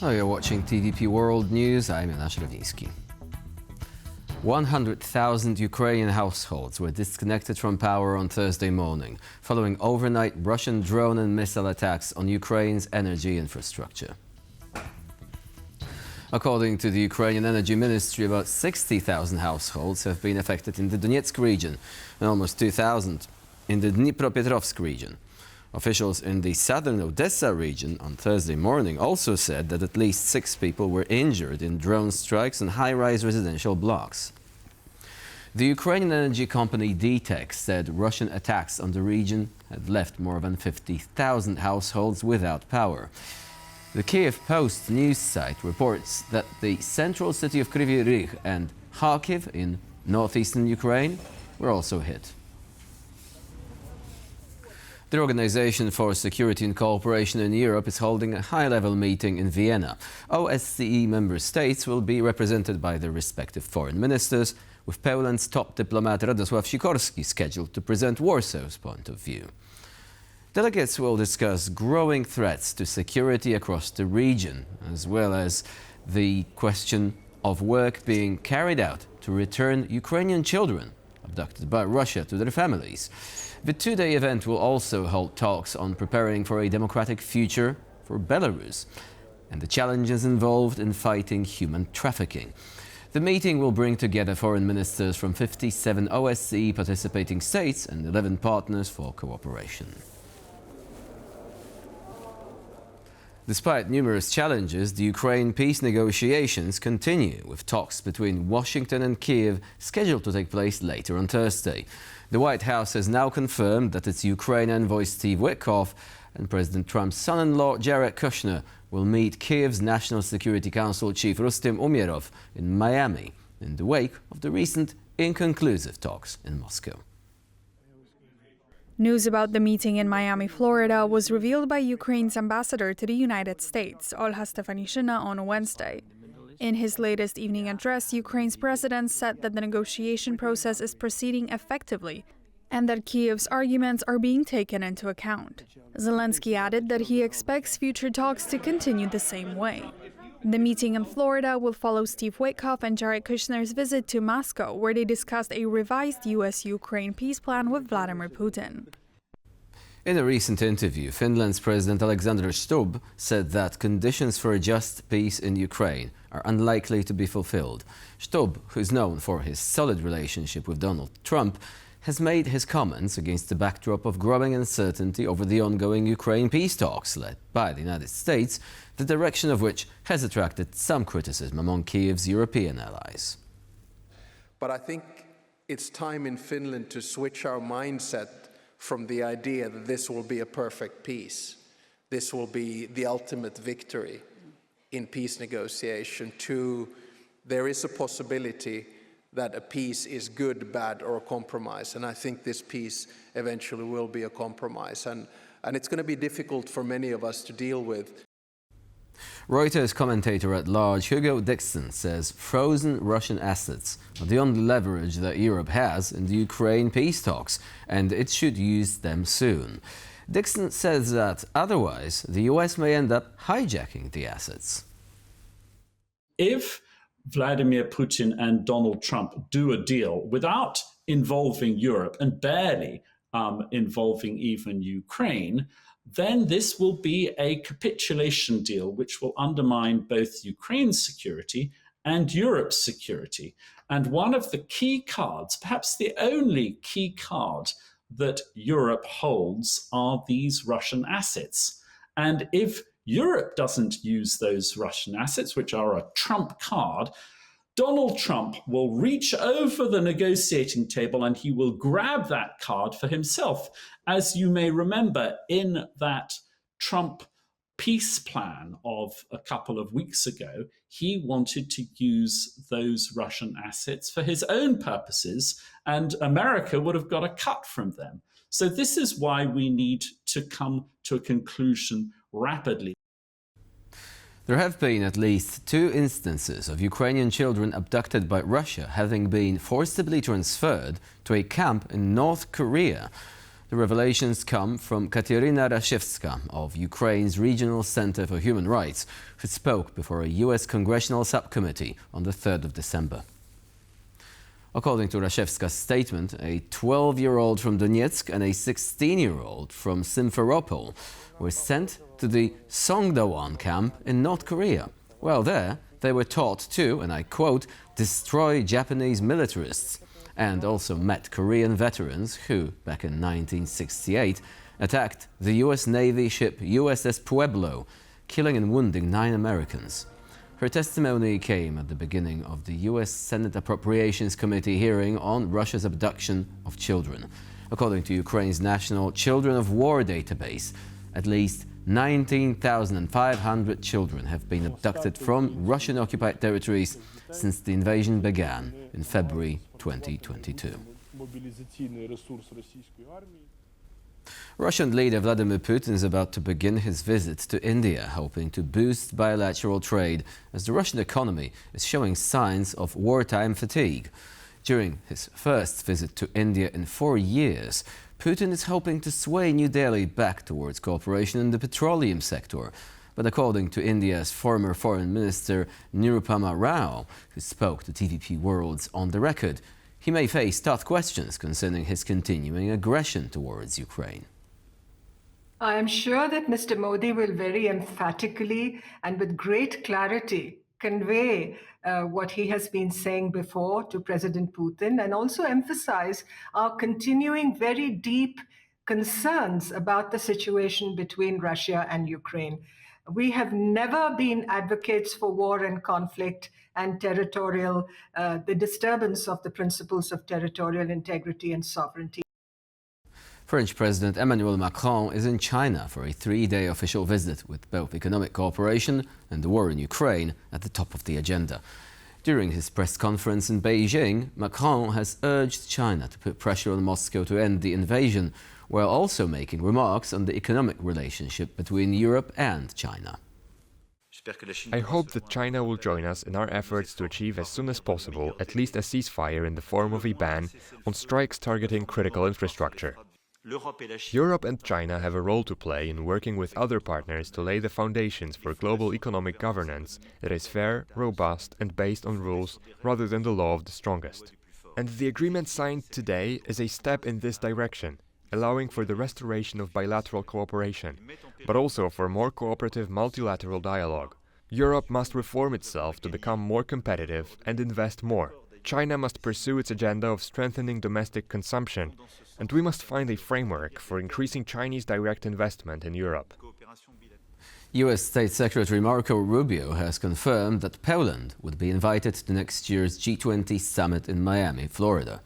Oh, you're watching TVP World News. I'm Janusz Radzinski. 100,000 Ukrainian households were disconnected from power on Thursday morning, following overnight Russian drone and missile attacks on Ukraine's energy infrastructure. According to the Ukrainian Energy Ministry, about 60,000 households have been affected in the Donetsk region and almost 2,000 in the Dnipropetrovsk region. Officials in the southern Odessa region on Thursday morning also said that at least 6 people were injured in drone strikes on high-rise residential blocks. The Ukrainian energy company DTEK said Russian attacks on the region had left more than 50,000 households without power. The Kyiv Post news site reports that the central city of Kryvyi Rih and Kharkiv in northeastern Ukraine were also hit. The Organization for Security and Cooperation in Europe is holding a high-level meeting in Vienna. OSCE member states will be represented by their respective foreign ministers, with Poland's top diplomat Radosław Sikorski scheduled to present Warsaw's point of view. Delegates will discuss growing threats to security across the region, as well as the question of work being carried out to return Ukrainian children abducted by Russia to their families. The two-day event will also hold talks on preparing for a democratic future for Belarus and the challenges involved in fighting human trafficking. The meeting will bring together foreign ministers from 57 OSCE participating states and 11 partners for cooperation. Despite numerous challenges, the Ukraine peace negotiations continue, with talks between Washington and Kyiv scheduled to take place later on Thursday. The White House has now confirmed that its Ukraine envoy Steve Witkoff and President Trump's son-in-law Jared Kushner will meet Kyiv's National Security Council chief Rustem Umerov in Miami in the wake of the recent inconclusive talks in Moscow. News about the meeting in Miami, Florida was revealed by Ukraine's ambassador to the United States, Olha Stefanishyna, on Wednesday. In his latest evening address, Ukraine's president said that the negotiation process is proceeding effectively and that Kyiv's arguments are being taken into account. Zelensky added that he expects future talks to continue the same way. The meeting in Florida will follow Steve Witkoff and Jared Kushner's visit to Moscow, where they discussed a revised U.S.-Ukraine peace plan with Vladimir Putin. In a recent interview, Finland's President Alexander Stubb said that conditions for a just peace in Ukraine are unlikely to be fulfilled. Stubb, who is known for his solid relationship with Donald Trump, has made his comments against the backdrop of growing uncertainty over the ongoing Ukraine peace talks led by the United States, the direction of which has attracted some criticism among Kyiv's European allies. But I think it's time in Finland to switch our mindset from the idea that this will be a perfect peace, this will be the ultimate victory in peace negotiation, to there is a possibility that a peace is good, bad, or a compromise. And I think this peace eventually will be a compromise. And it's going to be difficult for many of us to deal with. Reuters commentator at large Hugo Dixon says frozen Russian assets are the only leverage that Europe has in the Ukraine peace talks, and it should use them soon. Dixon says that otherwise the US may end up hijacking the assets. If Vladimir Putin and Donald Trump do a deal without involving Europe and barely involving even Ukraine, then this will be a capitulation deal which will undermine both Ukraine's security and Europe's security. And one of the key cards, perhaps the only key card that Europe holds, are these Russian assets. And if Europe doesn't use those Russian assets, which are a trump card, Donald Trump will reach over the negotiating table and he will grab that card for himself. As you may remember, in that Trump peace plan of a couple of weeks ago, he wanted to use those Russian assets for his own purposes, and America would have got a cut from them. So this is why we need to come to a conclusion rapidly. There have been at least 2 instances of Ukrainian children abducted by Russia having been forcibly transferred to a camp in North Korea. The revelations come from Kateryna Rashevska of Ukraine's Regional Center for Human Rights, who spoke before a US congressional subcommittee on the 3rd of December. According to Rashevska's statement, a 12-year-old from Donetsk and a 16-year-old from Simferopol were sent to the Songdo-won camp in North Korea. While there, they were taught to, and I quote, destroy Japanese militarists, and also met Korean veterans who, back in 1968, attacked the US Navy ship USS Pueblo, killing and wounding 9 Americans. Her testimony came at the beginning of the US Senate Appropriations Committee hearing on Russia's abduction of children. According to Ukraine's National Children of War database, at least 19,500 children have been abducted from Russian-occupied territories since the invasion began in February 2022. Russian leader Vladimir Putin is about to begin his visit to India, hoping to boost bilateral trade as the Russian economy is showing signs of wartime fatigue. During his first visit to India in 4 years, Putin is hoping to sway New Delhi back towards cooperation in the petroleum sector. But according to India's former Foreign Minister Nirupama Rao, who spoke to TVP World's On the Record, he may face tough questions concerning his continuing aggression towards Ukraine. I am sure that Mr. Modi will very emphatically and with great clarity convey what he has been saying before to President Putin, and also emphasize our continuing very deep concerns about the situation between Russia and Ukraine. We have never been advocates for war and conflict and territorial, the disturbance of the principles of territorial integrity and sovereignty. French President Emmanuel Macron is in China for a 3-day official visit, with both economic cooperation and the war in Ukraine at the top of the agenda. During his press conference in Beijing, Macron has urged China to put pressure on Moscow to end the invasion, while also making remarks on the economic relationship between Europe and China. I hope that China will join us in our efforts to achieve as soon as possible at least a ceasefire in the form of a ban on strikes targeting critical infrastructure. Europe and China have a role to play in working with other partners to lay the foundations for global economic governance that is fair, robust and based on rules rather than the law of the strongest. And the agreement signed today is a step in this direction, allowing for the restoration of bilateral cooperation, but also for more cooperative multilateral dialogue. Europe must reform itself to become more competitive and invest more. China must pursue its agenda of strengthening domestic consumption, and we must find a framework for increasing Chinese direct investment in Europe. US State Secretary Marco Rubio has confirmed that Poland would be invited to next year's G20 summit in Miami, Florida.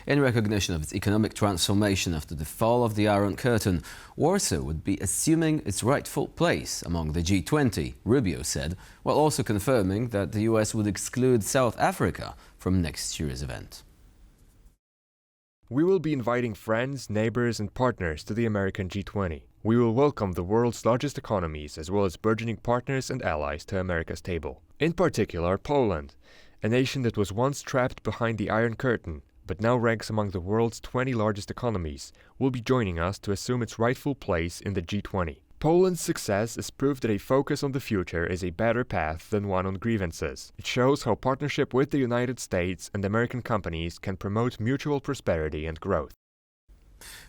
In recognition of its economic transformation after the fall of the Iron Curtain, Warsaw would be assuming its rightful place among the G20, Rubio said, while also confirming that the US would exclude South Africa from next year's event. We will be inviting friends, neighbors and partners to the American G20. We will welcome the world's largest economies as well as burgeoning partners and allies to America's table. In particular, Poland, a nation that was once trapped behind the Iron Curtain, but now ranks among the world's 20 largest economies, will be joining us to assume its rightful place in the G20. Poland's success is proof that a focus on the future is a better path than one on grievances. It shows how partnership with the United States and American companies can promote mutual prosperity and growth.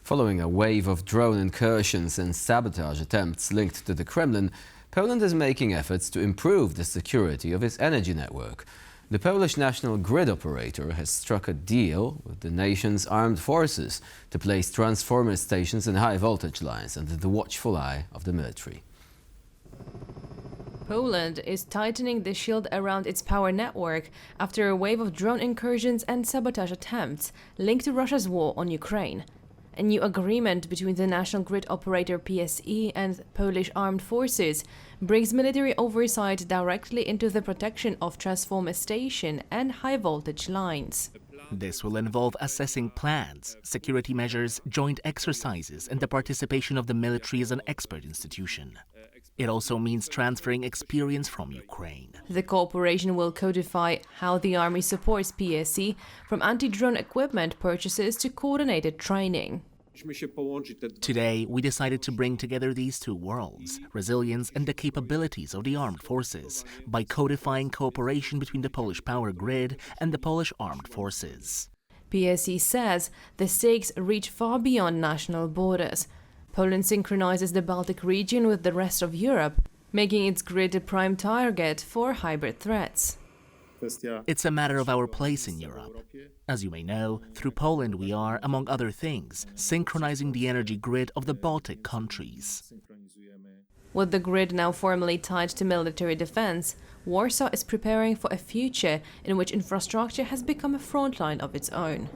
Following a wave of drone incursions and sabotage attempts linked to the Kremlin, Poland is making efforts to improve the security of its energy network. The Polish national grid operator has struck a deal with the nation's armed forces to place transformer stations and high-voltage lines under the watchful eye of the military. Poland is tightening the shield around its power network after a wave of drone incursions and sabotage attempts linked to Russia's war on Ukraine. A new agreement between the national grid operator PSE and Polish armed forces brings military oversight directly into the protection of transformer station and high-voltage lines. This will involve assessing plans, security measures, joint exercises, and the participation of the military as an expert institution. It also means transferring experience from Ukraine. The cooperation will codify how the army supports PSE, from anti-drone equipment purchases to coordinated training. Today, we decided to bring together these two worlds, resilience and the capabilities of the armed forces, by codifying cooperation between the Polish power grid and the Polish armed forces. PSE says the stakes reach far beyond national borders. Poland synchronizes the Baltic region with the rest of Europe, making its grid a prime target for hybrid threats. It's a matter of our place in Europe. As you may know, through Poland we are, among other things, synchronizing the energy grid of the Baltic countries. With the grid now formally tied to military defense, Warsaw is preparing for a future in which infrastructure has become a frontline of its own.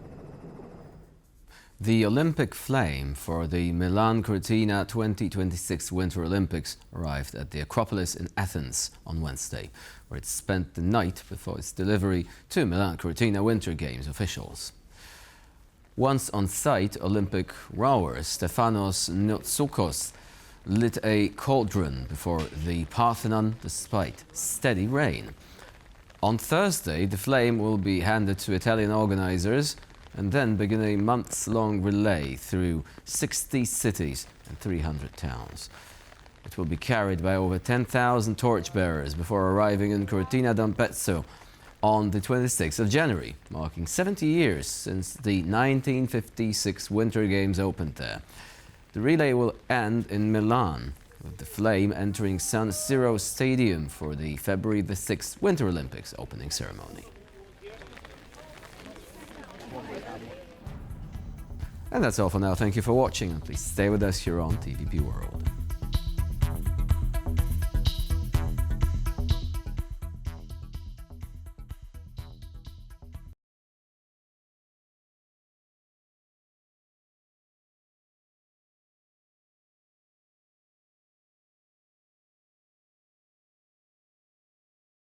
The Olympic flame for the Milan-Cortina 2026 Winter Olympics arrived at the Acropolis in Athens on Wednesday, where it spent the night before its delivery to Milan-Cortina Winter Games officials. Once on site, Olympic rower Stefanos Notsoukos lit a cauldron before the Parthenon despite steady rain. On Thursday, the flame will be handed to Italian organizers and then begin a months-long relay through 60 cities and 300 towns. It will be carried by over 10,000 torchbearers before arriving in Cortina d'Ampezzo on the 26th of January, marking 70 years since the 1956 Winter Games opened there. The relay will end in Milan, with the flame entering San Siro Stadium for the February the 6th Winter Olympics opening ceremony. And that's all for now. Thank you for watching, and please stay with us here on TVP World.